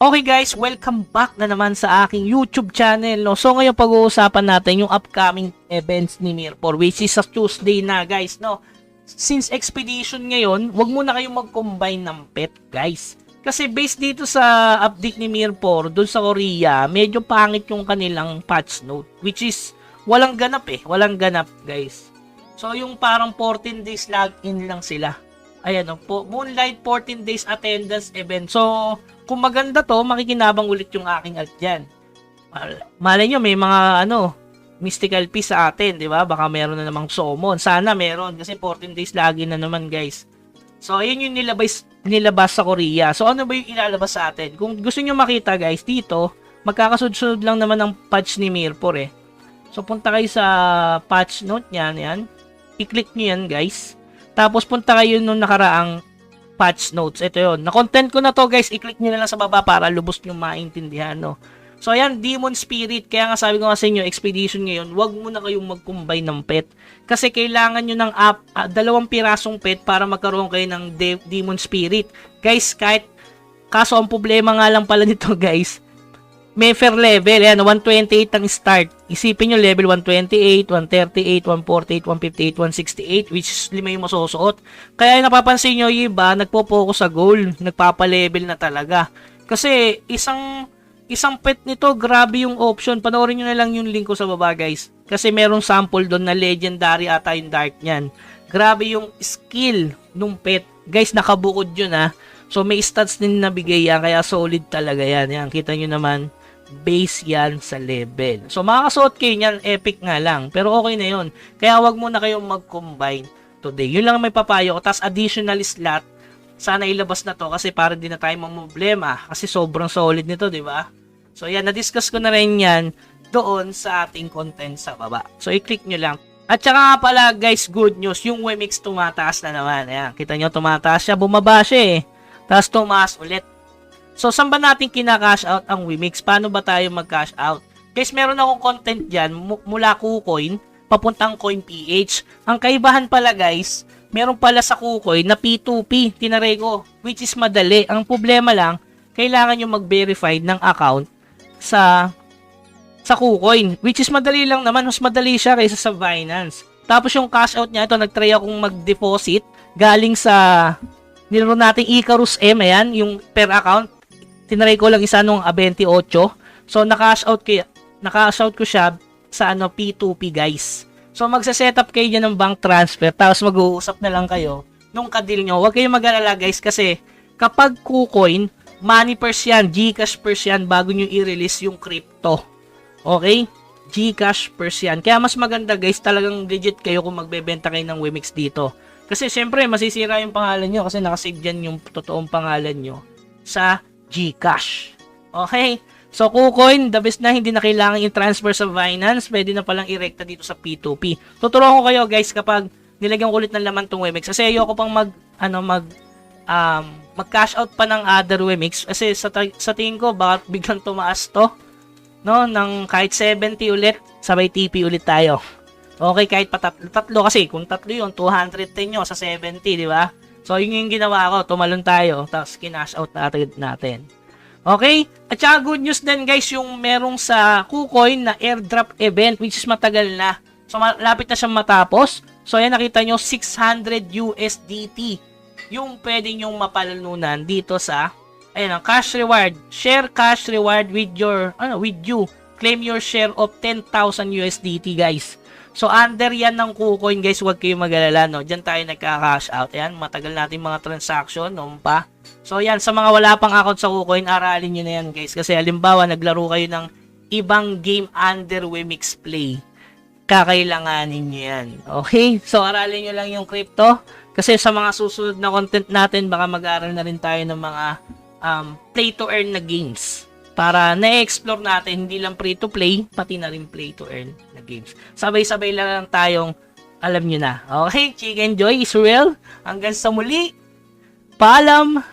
Okay guys, welcome back na naman sa aking YouTube channel. No? So ngayon pag-uusapan natin yung upcoming events ni Mirror, which is sa Tuesday na guys. No? Since Expedition ngayon, wag muna kayong mag-combine ng pet guys. Kasi based dito sa update ni Mirror dun sa Korea, medyo pangit yung kanilang patch note. Which is walang ganap walang ganap guys. So yung parang 14 days login lang sila. Ayan po, Moonlight 14 days attendance event. So, kung maganda to, makikinabang ulit yung aking alt dyan. Malay nyo, may mga mystical piece sa atin, di ba? Baka meron na namang summon. Sana meron, kasi 14 days lagi na naman, guys. So, ayun yung nilabas sa Korea. So, ano ba yung ilalabas sa atin? Kung gusto nyo makita, guys, dito, magkakasunod-sunod lang naman ang patch ni Mirror, So, punta kayo sa patch note niyan, yan. I-click nyo yan, guys. Tapos punta kayo nung nakaraang patch notes. Ito yun. Na-content ko na to guys. I-click nyo na lang sa baba para lubos nyo maintindihan. No? So ayan, Demon Spirit. Kaya nga sabi ko nga sa inyo, Expedition ngayon, wag muna kayong mag-combine ng pet. Kasi kailangan nyo ng 2 pirasong pet para magkaroon kayo ng Demon Spirit. Guys, kaso ang problema nga lang pala nito guys, may fair level. Ayan, 128 ang start. Isipin nyo, level 128, 138, 148, 158, 168, which is 5 yung masusuot. Kaya napapansin nyo, yung iba, nagpo-focus sa goal. Nagpapa-level na talaga. Kasi, isang pet nito, grabe yung option. Panoorin nyo na lang yung link ko sa baba, guys. Kasi merong sample doon na legendary ata yung dart niyan. Grabe yung skill nung pet. Guys, nakabukod yun So, may stats din nabigay yan. Kaya solid talaga yan. Yan, kita nyo naman. Base yan sa level. So, makakasuot kayo niyan, epic nga lang. Pero okay na yun. Kaya wag muna kayong mag-combine today. Yun lang may papayo ko. Tapos additional slot, sana ilabas na to kasi para din na tayo mamblema. Kasi sobrang solid nito, di ba? So, yan, na-discuss ko na rin yan doon sa ating content sa baba. So, i-click nyo lang. At saka nga pala, guys, good news. Yung Wemix tumataas na naman. Ayan, kita nyo, tumataas siya. Bumaba siya Tapos tumaas ulit. So, saan ba natin kina-cash out ang Wemix? Paano ba tayo mag-cash out? Guys, meron akong content dyan mula KuCoin, papuntang CoinPH. Ang kaibahan pala guys, meron pala sa KuCoin na P2P, tinaray ko, which is madali. Ang problema lang, kailangan nyo mag-verify ng account sa KuCoin, which is madali lang naman. Mas madali siya kaysa sa Binance. Tapos yung cash out niya, ito, nag-try akong mag-deposit galing sa nilaro natin Icarus M, ayan, yung per account. Tinaray ko lang isa nung 28. So, naka-cash out ko siya sa P2P, guys. So, magsa-setup kayo dyan ng bank transfer, tapos mag-uusap na lang kayo nung kadil nyo. Huwag kayong mag-alala, guys, kasi kapag KuCoin, money purse yan, Gcash purse yan, bago nyo i-release yung crypto. Okay? Gcash purse yan. Kaya mas maganda, guys, talagang legit kayo kung magbebenta kayo ng Wemix dito. Kasi, syempre, masisira yung pangalan nyo kasi nakasave dyan yung totoong pangalan nyo sa Gcash. Okay? So, KuCoin, the best na, hindi na kailangan i-transfer sa Binance. Pwede na palang i-recta dito sa P2P. Tuturuan ko kayo, guys, kapag nilagyan ko ulit ng laman tong Wemix. Kasi ayoko pang mag-cash out pa ng other Wemix. Kasi sa tingin ko, baka biglang tumaas to. No? Ng kahit 70 ulit, sabay TP ulit tayo. Okay, kahit pa tatlo kasi. Kung tatlo yun, 210 nyo sa 70, di ba? So, yun yung ginawa ko. Tumalon tayo. Tapos, kinash out natin. Okay? At saka good news din guys, yung merong sa KuCoin na airdrop event, which is matagal na. So, malapit na siyang matapos. So, ayan, nakita nyo, 600 USDT. Yung pwede nyong mapalanunan dito sa, ayan, ang cash reward. Share cash reward with you. Claim your share of 10,000 USDT, guys. So, under yan ng KuCoin, guys, huwag kayong mag-alala, no? Diyan tayo nagka-cash out. Ayan, matagal natin mga transaction, noon pa. So, yan, sa mga wala pang account sa KuCoin, aralin nyo na yan, guys. Kasi, halimbawa, naglaro kayo ng ibang game under Wemix Play. Kakailanganin nyo yan. Okay? So, aralin nyo lang yung crypto. Kasi, sa mga susunod na content natin, baka mag-aral na rin tayo ng mga play-to-earn na games. Para na-explore natin, hindi lang free-to-play, pati na rin play-to-earn na games. Sabay-sabay lang tayong, alam nyo na. Okay, Chicken Joy Israel, hanggang sa muli, paalam!